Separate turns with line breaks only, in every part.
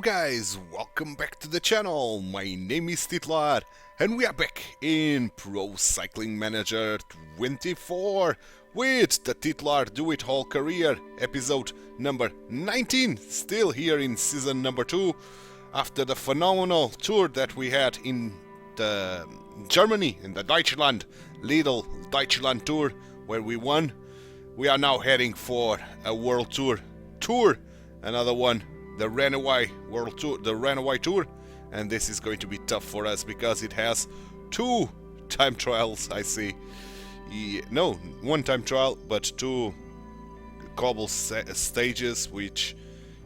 guys, welcome back to the channel. My name is Titular and we are back in Pro Cycling Manager 24 with the Titular Dewitt-Hall career, episode number 19, still here in season number 2 after the phenomenal tour that we had in the Germany, in the Deutschland, Lidl Deutschland tour where we won. We are now heading for a world tour, another one, the Renewi World Tour, the Renewi Tour, and this is going to be tough for us because it has 2 time trials. I see, no, 1 time trial, but 2 cobble stages, which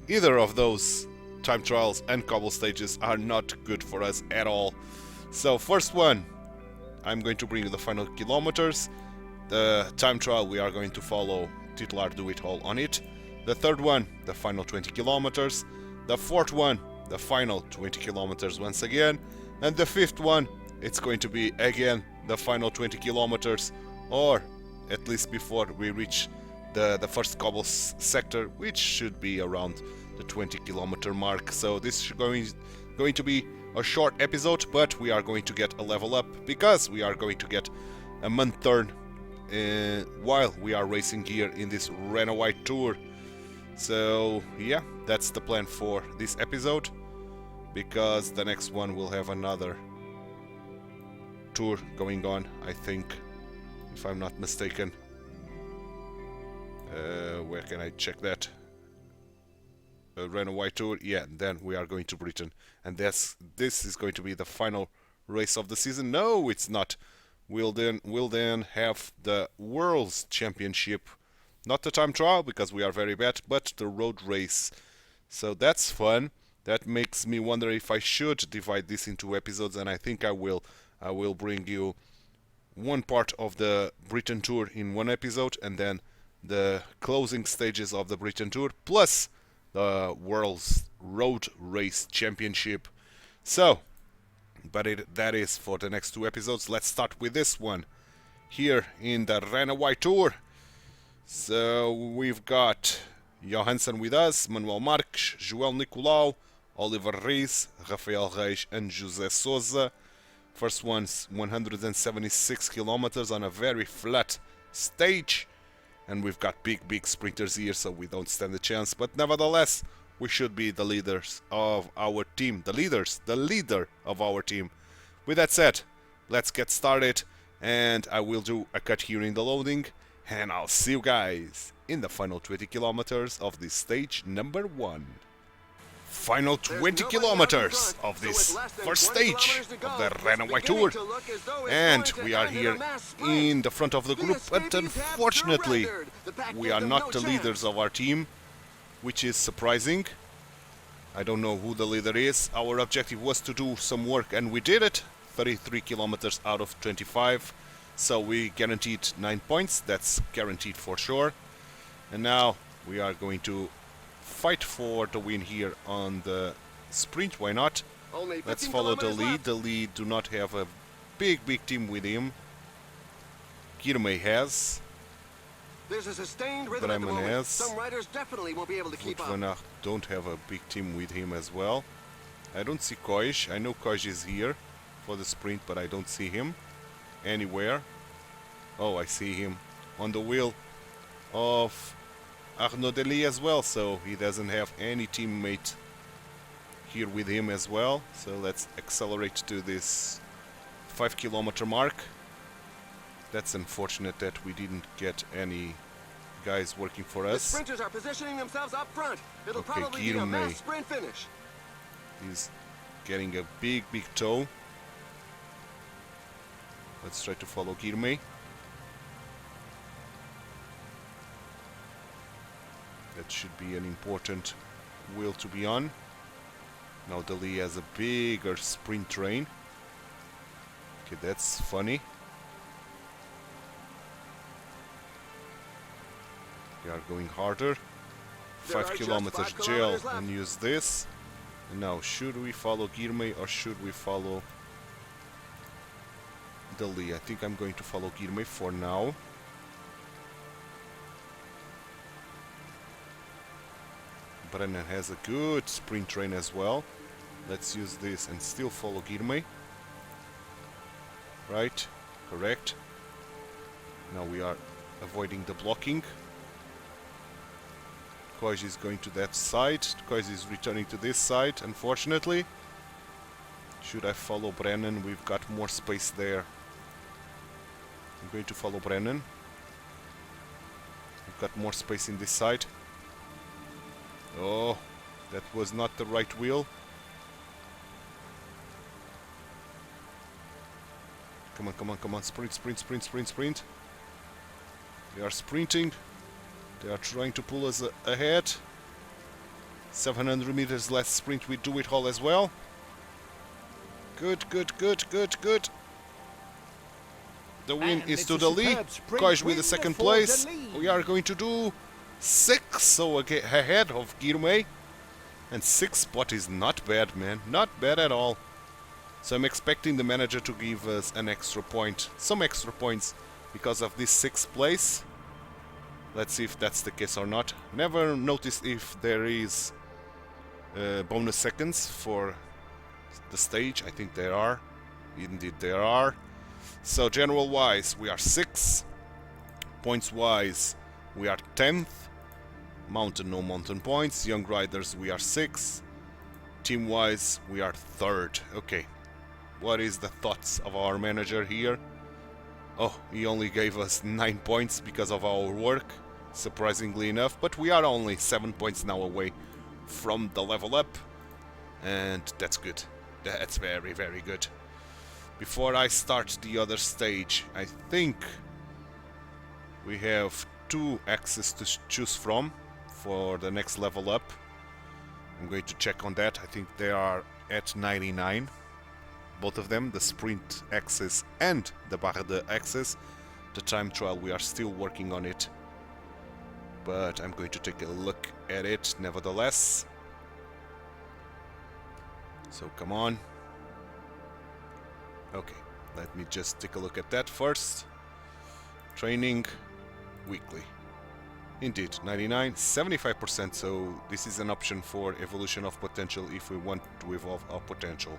either of those time trials and cobble stages are not good for us at all. So first one, I'm going to bring you the final kilometers. The time trial, we are going to follow Titular Dewitt-Hall on it. The third one, the final 20 kilometers. The fourth one, the final 20 kilometers once again. And the fifth one, it's going to be again the final 20 kilometers, or at least before we reach the first cobble sector, which should be around the 20 kilometer mark. So this is going to be a short episode, but we are going to get a level up because we are going to get a month turn while we are racing here in this Renewi Tour. So yeah, that's the plan for this episode, because the next one will have another tour going on, I think, if I'm not mistaken. Where can I check that? Renewi Tour, yeah, then we are going to Britain, and this is going to be the final race of the season. No, it's not. We'll then have the World's Championship. Not the time trial, because we are very bad, but the road race. So that's fun. That makes me wonder if I should divide this into episodes, and I think I will. I will bring you one part of the Britain Tour in one episode, and then the closing stages of the Britain Tour, plus the World's Road Race Championship. So, but that is for the next 2 episodes. Let's start with this one, here in the Renewi Tour. So we've got Johansson with us, Manuel Marques, Joel Nicolau, Oliver Reis, Rafael Reis and José Sousa. First one's 176 kilometers on a very flat stage. And we've got big sprinters here, so we don't stand a chance. But nevertheless, we should be the leaders of our team. The leader of our team. With that said, let's get started. And I will do a cut here in the loading. And I'll see you guys in the final 20 kilometers of this stage number 1. Final 20 kilometers of this first stage of the Renewi Tour. And we are here in the front of the group, but unfortunately we are not the leaders of our team, which is surprising. I don't know who the leader is. Our objective was to do some work, and we did it. 33 kilometers out of 25. So we guaranteed 9 points, that's guaranteed for sure. And now we are going to fight for the win here on the sprint, why not? Let's follow the lead. The lead do not have a big team with him. Girmay has.
There's a sustained rhythm at the moment.
Has.
Some riders definitely won't be able to keep
up. Don't have a big team with him as well. I don't see Koij. I know Koij is here for the sprint, but I don't see him anywhere. Oh, I see him on the wheel of Arnaud Delis as well, so he doesn't have any teammate here with him as well. So let's accelerate to this 5 kilometer mark. That's unfortunate that we didn't get any guys working for us.
The sprinters are positioning themselves up front. It'll probably be a mass sprint finish.
He's getting a big tow. Let's try to follow Girmay. That should be an important wheel to be on. Now Delis has a bigger sprint train. Okay, that's funny. We are going harder. 5 kilometers gel and use this. And now, should we follow Girmay or should we follow Delis? I think I'm going to follow Girmay for now. Brennan has a good sprint train as well. Let's use this and still follow Girmay. Right, correct. Now we are avoiding the blocking. Koji is going to that side. Koji is returning to this side, unfortunately. Should I follow Brennan? We've got more space there. I'm going to follow Brennan. We've got more space in this side. Oh, that was not the right wheel. Come on, come on, come on. Sprint, sprint, sprint, sprint, sprint. They are sprinting. They are trying to pull us ahead. 700 meters less sprint with Dewitt-Hall as well. Good, good, good, good, good. The win is to the lead. Koji with the second place. We are going to do 6, so ahead of Girmay. And 6th spot is not bad, man. Not bad at all. So I'm expecting the manager to give us an extra point. Some extra points because of this 6th place. Let's see if that's the case or not. Never noticed if there is bonus seconds for the stage. I think there are. Indeed there are. So general wise we are 6th. Points wise we are 10th. Mountain, no mountain points. Young riders we are 6th. Team wise we are 3rd. Okay. What is the thoughts of our manager here? Oh, he only gave us 9 points because of our work, surprisingly enough, but we are only 7 points now away from the level up, and that's good. That's very, very good. Before I start the other stage, I think we have 2 axes to choose from for the next level up. I'm going to check on that. I think they are at 99. Both of them, the sprint axis and the barre de axis. The time trial, we are still working on it, but I'm going to take a look at it nevertheless. So come on. Okay, let me just take a look at that first. Training weekly. Indeed, 99, 75%, so this is an option for evolution of potential if we want to evolve our potential.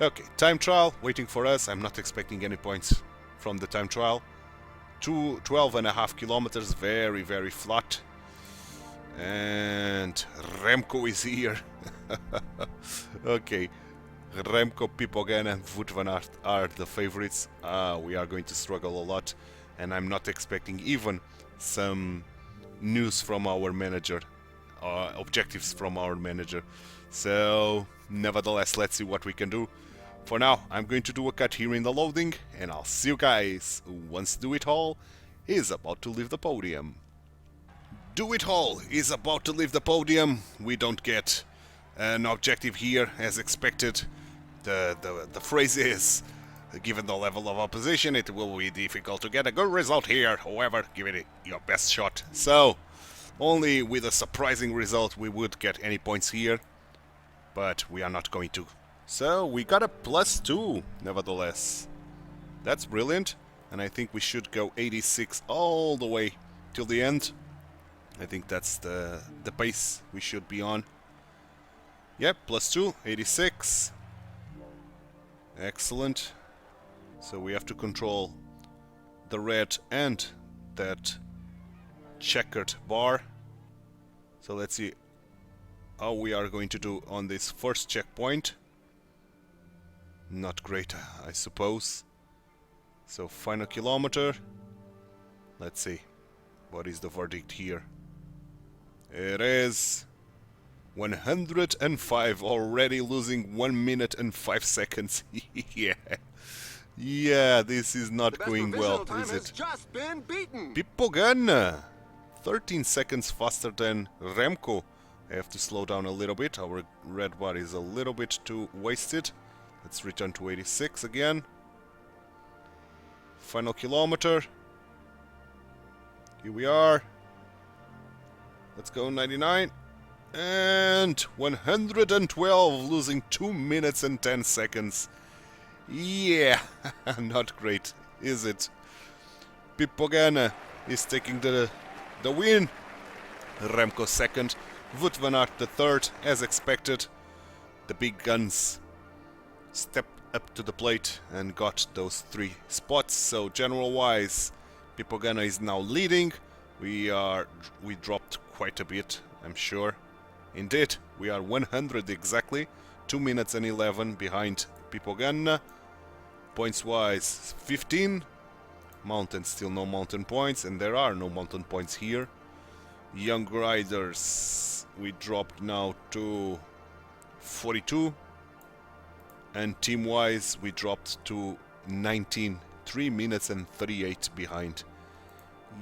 Okay, time trial waiting for us. I'm not expecting any points from the time trial. 12.5 kilometers, very, very flat. And Remco is here. Okay, Remco, Pipogan and Wout van Aert are the favorites. We are going to struggle a lot, and I'm not expecting even some news from our manager, objectives from our manager. So, nevertheless, let's see what we can do. For now, I'm going to do a cut here in the loading, and I'll see you guys once Dewitt-Hall is about to leave the podium. Dewitt-Hall is about to leave the podium. We don't get an objective here as expected. The phrase is, given the level of opposition, it will be difficult to get a good result here. However, give it your best shot. So, only with a surprising result we would get any points here, but we are not going to. So, we got a +2, nevertheless. That's brilliant, and I think we should go 86 all the way till the end. I think that's the pace we should be on. Yep, +2, 86. Excellent. So we have to control the red and that checkered bar. So let's see how we are going to do on this first checkpoint. Not great, I suppose. So final kilometer. Let's see. What is the verdict here? It is 105, already losing 1 minute and 5 seconds. Yeah. Yeah, this is not going well, is it?
Just been beaten.
Pipogan, 13 seconds faster than Remco. I have to slow down a little bit. Our red bar is a little bit too wasted. Let's return to 86 again. Final kilometer. Here we are. Let's go 99. And 112, losing 2 minutes and 10 seconds. Yeah, not great, is it? Pipogan is taking the win. Remco second. Wout van Aert the third, as expected. The big guns stepped up to the plate and got those 3 spots. So general-wise, Pipogana is now leading. We dropped quite a bit, I'm sure. Indeed, we are 100 exactly, 2 minutes and 11 behind Pipogana. Points-wise, 15. Mountain, still no mountain points, and there are no mountain points here. Young riders, we dropped now to 42. And team-wise, we dropped to 19, 3 minutes and 38 behind.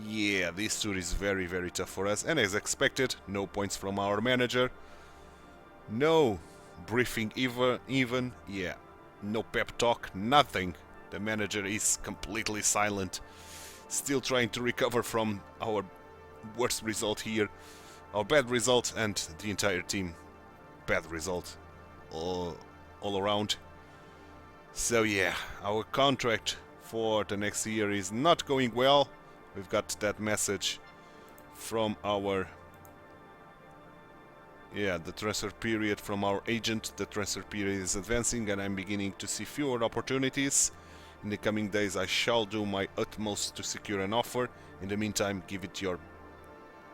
Yeah, this tour is very, very tough for us. And as expected, no points from our manager. No briefing even. Yeah, no pep talk, nothing. The manager is completely silent. Still trying to recover from our worst result here. Our bad result, and the entire team bad result. All around. So yeah, our contract for the next year is not going well. We've got that message from our the transfer period from our agent. The transfer period is advancing and I'm beginning to see fewer opportunities. In the coming days I shall do my utmost to secure an offer. In the meantime, give it your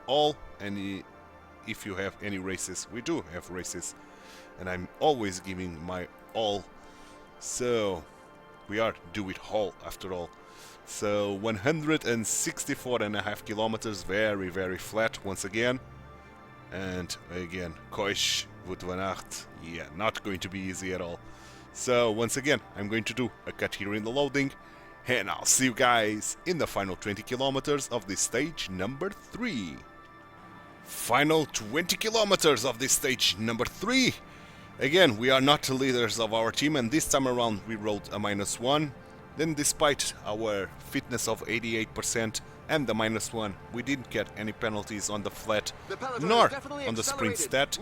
all, and if you have any races, we do have races, and I'm always giving my all. So we are Dewitt-Hall after all. So 164.5 kilometers, very, very flat once again. And again, Koish, Wout van Aert, yeah, not going to be easy at all. So once again, I'm going to do a cut here in the loading, and I'll see you guys in the final 20 kilometers of this stage number 3. Final 20 kilometers of this stage number 3. Again, we are not the leaders of our team, and this time around we rode a -1. Then despite our fitness of 88% and the -1, we didn't get any penalties on the flat nor on the sprint stat,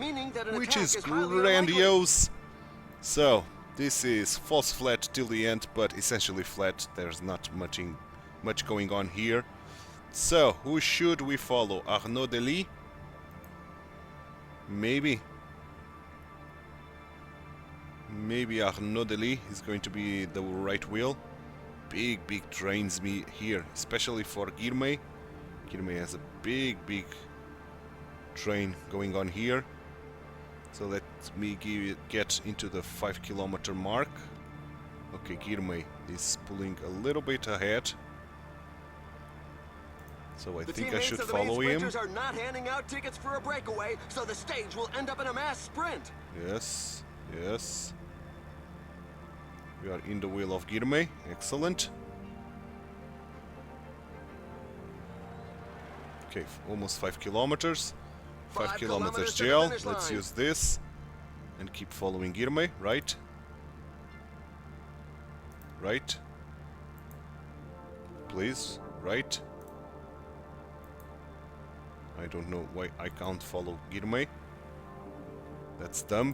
which is grandiose. So this is false flat till the end, but essentially flat. There's not much going on here. So who should we follow? Arnaud Delis? Maybe Arnaud Delis is going to be the right wheel. Big trains me here, especially for Girmay. Girmay has a big train going on here. So let me get into the 5 kilometer mark. Okay, Girmay is pulling a little bit ahead. So I think I should follow him.
The are not handing out tickets for a breakaway, so the stage will end up in a mass sprint.
Yes. We are in the wheel of Girmay. Excellent. Okay, almost 5 kilometers. 5 kilometers gel. Let's use this and keep following Girmay. Right. Please. Right. I don't know why I can't follow Girmay. That's dumb.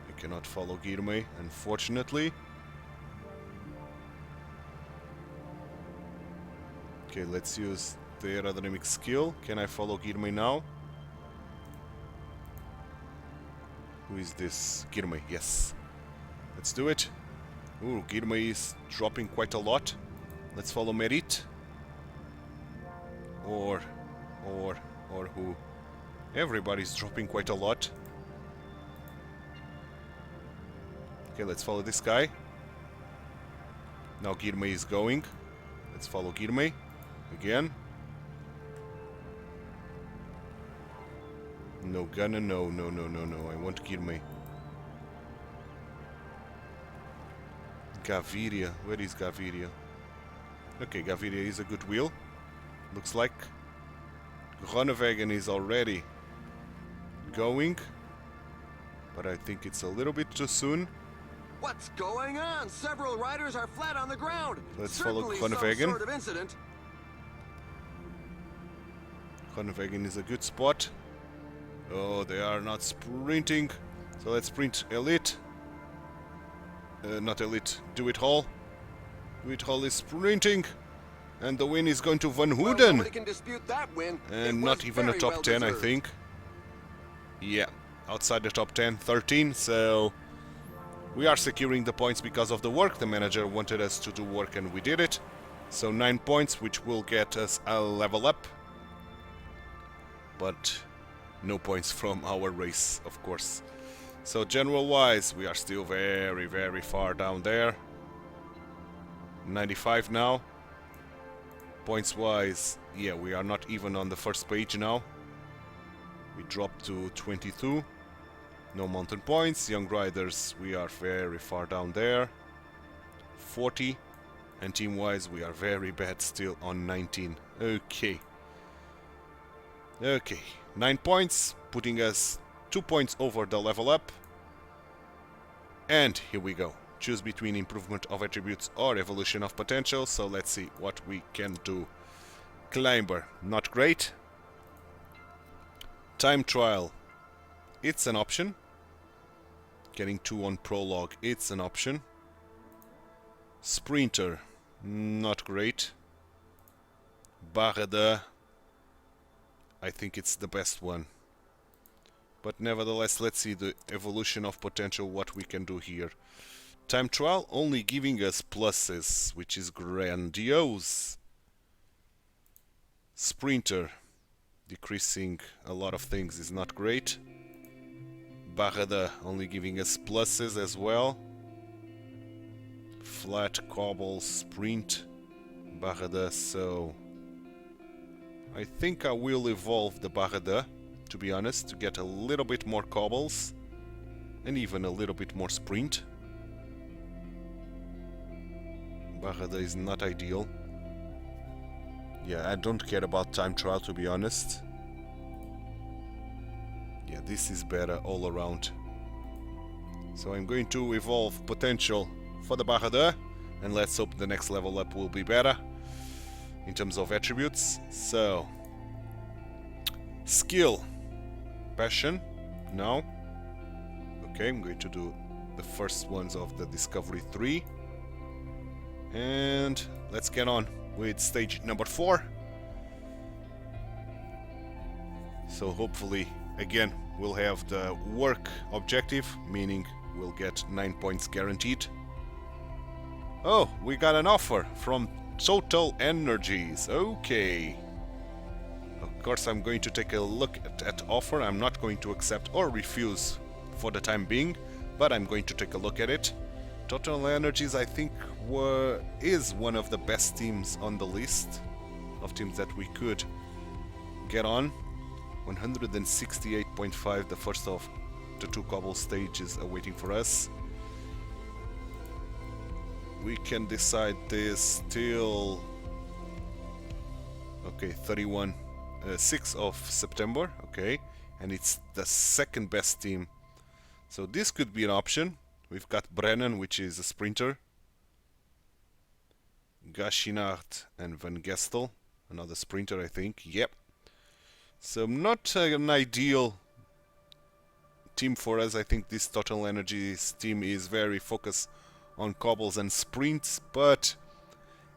I cannot follow Girmay, unfortunately. Okay, let's use the aerodynamic skill. Can I follow Girmay now? Who is this? Girmay, yes. Let's do it. Ooh, Girmay is dropping quite a lot. Let's follow Merit. Or who? Everybody's dropping quite a lot. Okay, let's follow this guy. Now Girmay is going. Let's follow Girmay again. No Gunner, no. I want Girmay. Gaviria, where is Gaviria? Okay, Gaviria is a good wheel. Looks like Groenewegen is already going, but I think it's a little bit too soon.
What's going on? Several riders are flat on the ground.
Let's follow
Groenewegen.
Groenewegen.
Sort of incident.
Groenewegen is a good spot. Oh, they are not sprinting. So let's sprint Elite. Not Elite, Dewitt-Hall. Dewitt-Hall is sprinting. And the win is going to Van
Well,
Houten.
nobody can dispute that win.
And
It
not
was
even a
very
top
well
10, I
deserved.
think. Yeah, outside the top 10, 13. So we are securing the points because of the work. The manager wanted us to do work and we did it. So 9 points, which will get us a level up. But no points from our race, of course. So general-wise, we are still very, very far down there. 95 now. Points-wise, yeah, we are not even on the first page now. We dropped to 22. No mountain points. Young riders, we are very far down there. 40. And team-wise, we are very bad still on 19. Okay. Okay. 9 points, putting us 2 points over the level up. And here we go. Choose between improvement of attributes or evolution of potential. So let's see what we can do. Climber, not great. Time trial, it's an option. Getting 2 on prologue, it's an option. Sprinter, not great. Barreda, I think it's the best one. But nevertheless, let's see the evolution of potential, what we can do here. Time trial only giving us pluses, which is grandiose. Sprinter, decreasing a lot of things is not great. Barreda only giving us pluses as well. Flat, cobble, sprint, Barreda, so I think I will evolve the Barreda, to be honest, to get a little bit more cobbles and even a little bit more sprint. Barreda is not ideal. Yeah, I don't care about time trial, to be honest. Yeah, this is better all around. So I'm going to evolve potential for the Barreda, and let's hope the next level up will be better in terms of attributes. So, skill, passion, no. Okay, I'm going to do the first ones of the Discovery 3. And let's get on with stage number 4. So hopefully, again, we'll have the work objective, meaning we'll get 9 points guaranteed. Oh, we got an offer from Total Energies. Okay. Of course, I'm going to take a look at that offer. I'm not going to accept or refuse for the time being, but I'm going to take a look at it. Total Energies, I think, is one of the best teams on the list of teams that we could get on. 168.5, the first of the 2 cobble stages awaiting for us. We can decide this till 6th of September, okay, and it's the second best team, so this could be an option. We've got Brennan, which is a sprinter, Gachinard and Van Gestel, another sprinter, I think. Yep. So not an ideal team for us. I think this Total Energies team is very focused on cobbles and sprints, but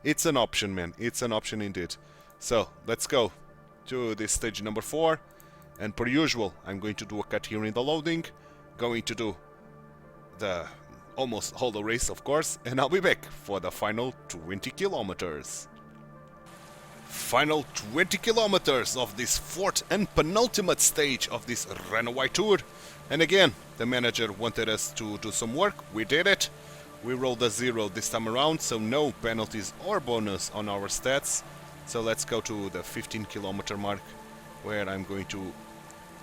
it's an option, man. It's an option indeed. So let's go to this stage number 4, and per usual, I'm going to do a cut here in the loading, going to do the almost whole the race, of course, and I'll be back for the final 20 kilometers. Final 20 kilometers of this 4th and penultimate stage of this Renewi tour. And again, the manager wanted us to do some work. We did it. We rolled a 0 this time around, so no penalties or bonus on our stats. So let's go to the 15 kilometer mark, where I'm going to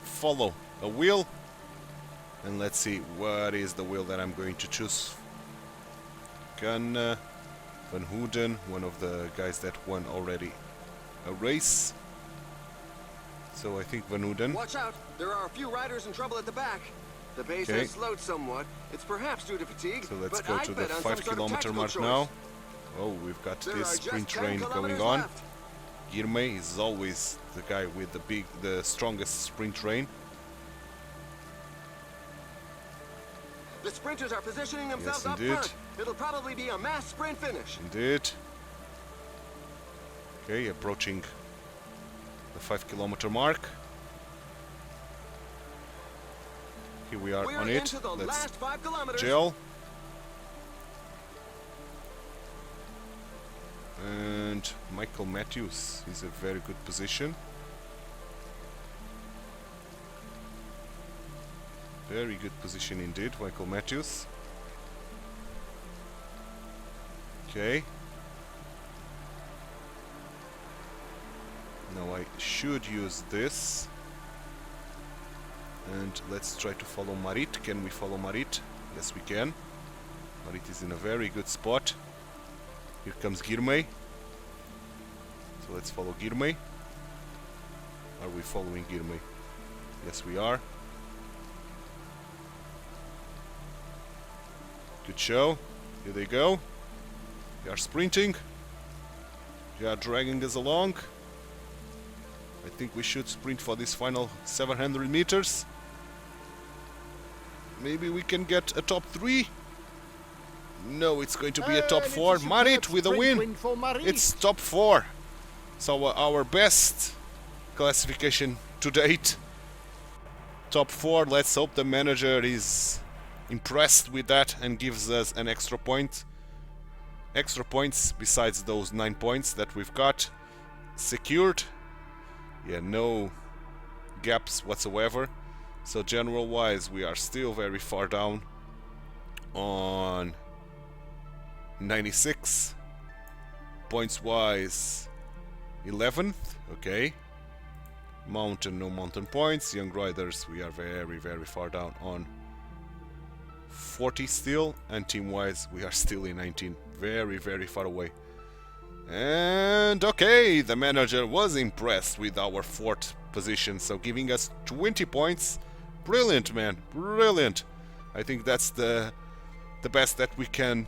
follow a wheel. And let's see what is the wheel that I'm going to choose. Van Houten, one of the guys that won already a race. So I think Van Houten.
Watch out! There are a few riders in trouble at the back. The pace has slowed somewhat. It's perhaps due to fatigue.
So let's
but
go
I'd
to the
bet on
5
some sort of
kilometer
tactical
mark
choice.
now. Oh, we've got
There
this
are just
sprint
10
train going
kilometers
on.
left.
Girmay is always the guy with the strongest sprint train.
The sprinters are positioning themselves
Yes,
up
indeed.
front. It'll probably be a mass sprint finish.
Indeed. Okay, approaching the 5-kilometer mark. Here we are on it.
Into the
Let's
last 5 kilometers.
gel. And Michael Matthews is a very good position. Very good position indeed, Michael Matthews. Okay. Now I should use this. And let's try to follow Marit. Can we follow Marit? Yes, we can. Marit is in a very good spot. Here comes Girmay. So let's follow Girmay. Are we following Girmay? Yes, we are. Good show. Here they go. They are sprinting. They are dragging us along. I think we should sprint for this final 700 meters. Maybe we can get a top 3. No, it's going to be a top 4. Marit with a win. It's top 4. So our best classification to date. Top 4. Let's hope the manager is impressed with that and gives us an extra point. Extra points besides those 9 points that we've got secured. Yeah, no gaps whatsoever. So general wise we are still very far down on 96. Points wise 11th. Okay. Mountain, no mountain points. Young riders we are very far down on 40 still, and team wise we are still in 19. Very far away. And okay, the manager was impressed with our 4th position, so giving us 20 points. Brilliant, man, brilliant. I think that's the best that we can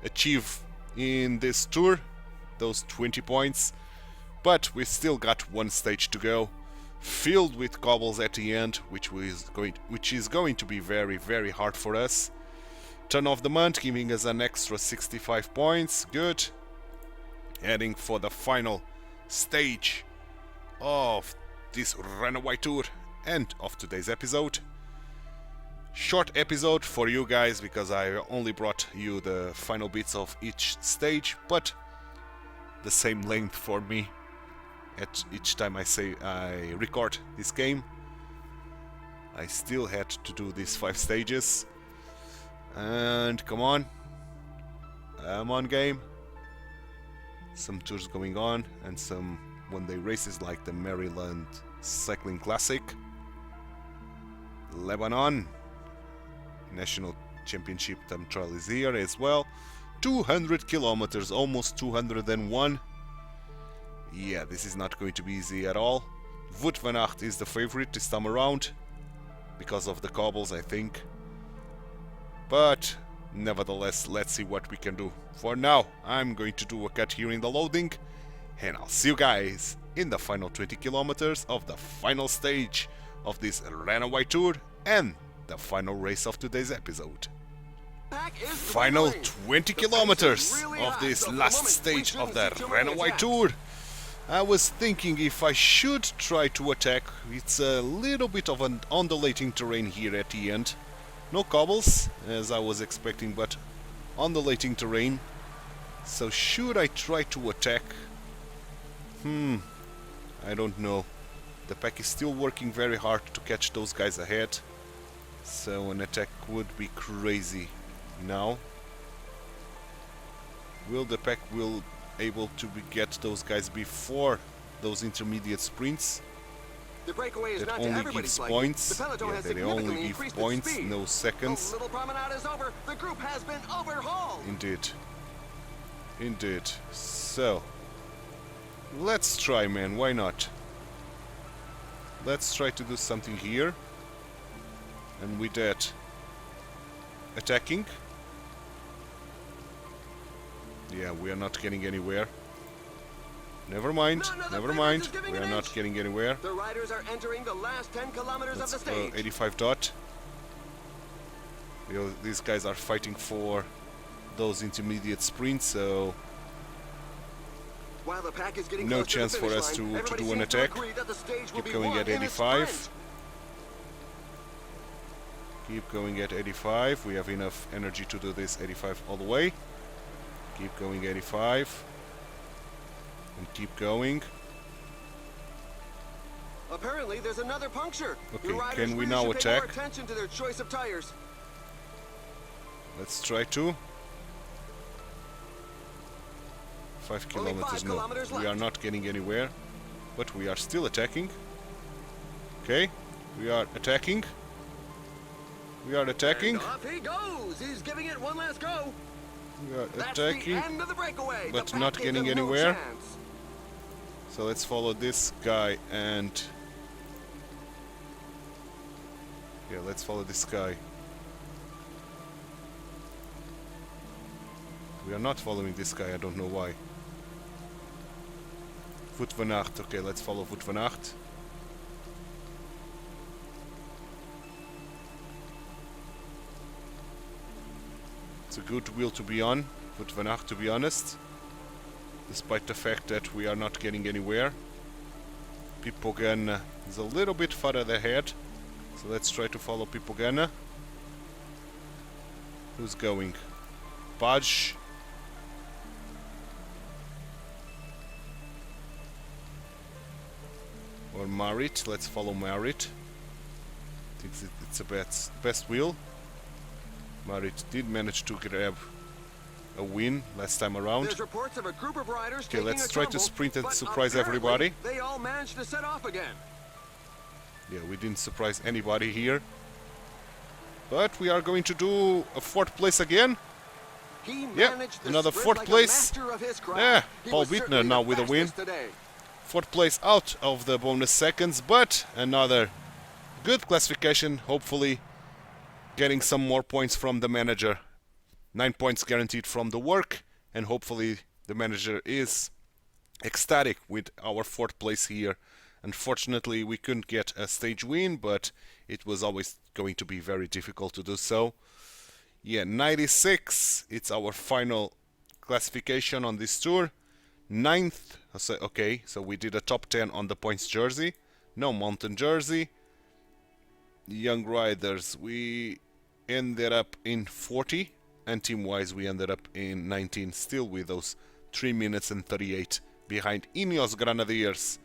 achieve in this tour, those 20 points. But we still got one stage to go, filled with cobbles at the end, which is going to be very hard for us. Turn of the month giving us an extra 65 points. Good. Heading for the final stage of this Renewi tour and of today's episode. Short episode for you guys because I only brought you the final bits of each stage, but the same length for me at each time I record this game. I still had to do these 5 stages. And come on game. Some tours going on and some one-day races like the Maryland Cycling Classic, Lebanon National Championship time trial is here as well. 200 kilometers, almost 201. Yeah, this is not going to be easy at all. Wout van Aert is the favorite this time around because of the cobbles, I think. But nevertheless, let's see what we can do. For now, I'm going to do a cut here in the loading, and I'll see you guys in the final 20 kilometers of the final stage of this Renewi tour and the final race of today's episode. Final 20 kilometers of this last stage of the Renewi tour. I was thinking if I should try to attack. It's a little bit of an undulating terrain here at the end. No cobbles, as I was expecting, but undulating terrain. So should I try to attack? I don't know. The pack is still working very hard to catch those guys ahead. So an attack would be crazy now. Will the pack able to get those guys before those intermediate sprints?
The breakaway is
that
not
only
to everybody's
gives
liking.
points.
The peloton
Yeah,
has
they only
significantly
give
increased
points,
its speed.
no seconds.
The little promenade is over. The group has been overhauled.
Indeed. So let's try, man. Why not? Let's try to do something here. And with that, attacking. Yeah, we are not getting anywhere. Never mind. We are not getting anywhere.
The riders are entering the last 10 kilometers of the stage.
85 dot. These guys are fighting for those intermediate sprints, so
While the pack is getting
No
close to the
chance for
finish
us
line,
to
everybody
do an
seems to
attack.
agree that the stage will
Keep
be
going
won
at
in a
85.
sprint.
Keep going at 85. We have enough energy to do this 85 all the way. Keep going 85. And keep going.
Apparently, there's another puncture.
Okay,
Your riders
can we
really
now
should pay more
attack?
attention to their choice of tires.
Let's try to. 5
Only
kilometers,
5
no.
kilometers
We are
left.
not getting anywhere. But we are still attacking. Okay, we are attacking. We are attacking.
And off he goes. He's giving it one last go.
We are
That's
attacking.
the end of the breakaway.
But
The
not
pack
getting
gave them no
anywhere.
chance.
So let's follow this guy and... Yeah, let's follow this guy. We are not following this guy, I don't know why. Voet van Aert, okay, let's follow Voet van Aert. It's a good wheel to be on, Voet van Aert, to be honest. Despite the fact that we are not getting anywhere. Pipogan is a little bit further ahead. So let's try to follow Pipogan. Who's going? Paj. Or Marit. Let's follow Marit. I think it's a best wheel. Marit did manage to grab a win last time around.
There's reports of a group of riders
Okay,
taking
let's
a
try to
tumble,
sprint and
but
surprise
apparently
everybody.
They all managed to set off again.
Yeah, we didn't surprise anybody here. But we are going to do a 4th place again.
He
Yep,
managed the
another
sprint
4th
like a
place.
master of his craft.
Yeah,
He
Paul
was
Bittner
certainly
now
the
with a win.
fastest today.
4th place out of the bonus seconds, but another good classification, hopefully getting some more points from the manager. 9 points guaranteed from the work, and hopefully the manager is ecstatic with our 4th place here. Unfortunately, we couldn't get a stage win, but it was always going to be very difficult to do so. Yeah, 96, it's our final classification on this tour. 9th, okay, so we did a top 10 on the points jersey. No mountain jersey. Young riders, we ended up in 40. And team-wise, we ended up in 19, still with those 3 minutes and 38 behind Ineos Grenadiers.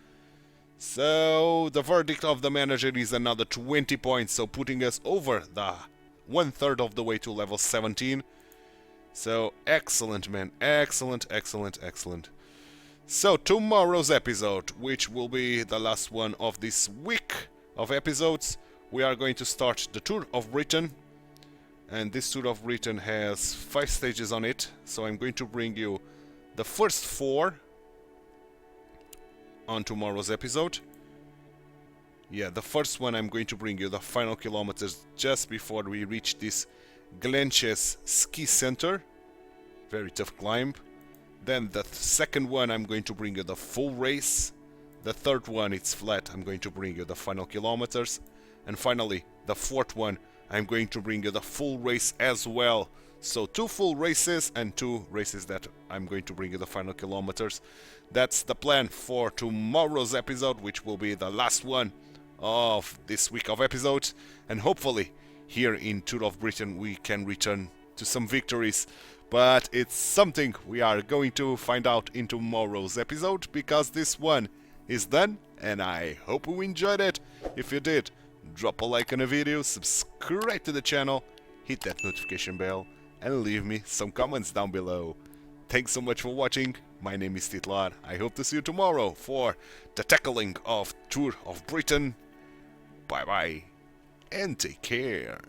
So the verdict of the manager is another 20 points, so putting us over the 1/3 of the way to level 17. So excellent, man, excellent, excellent, excellent. So tomorrow's episode, which will be the last one of this week of episodes, we are going to start the Tour of Britain. And this Tour of Britain has 5 stages on it, so I'm going to bring you the first 4 on tomorrow's episode. Yeah, the first one I'm going to bring you the final kilometers just before we reach this Glenches ski center. Very tough climb. Then the second one I'm going to bring you the full race. The third one, it's flat, I'm going to bring you the final kilometers. And finally, the 4th one, I'm going to bring you the full race as well. So 2 full races and 2 races that I'm going to bring you the final kilometers. That's the plan for tomorrow's episode, which will be the last one of this week of episodes. And hopefully here in Tour of Britain we can return to some victories. But it's something we are going to find out in tomorrow's episode, because this one is done and I hope you enjoyed it. If you did, drop a like on the video, subscribe to the channel, hit that notification bell, and leave me some comments down below. Thanks so much for watching. My name is Titular. I hope to see you tomorrow for the tackling of Tour of Britain. Bye bye, and take care.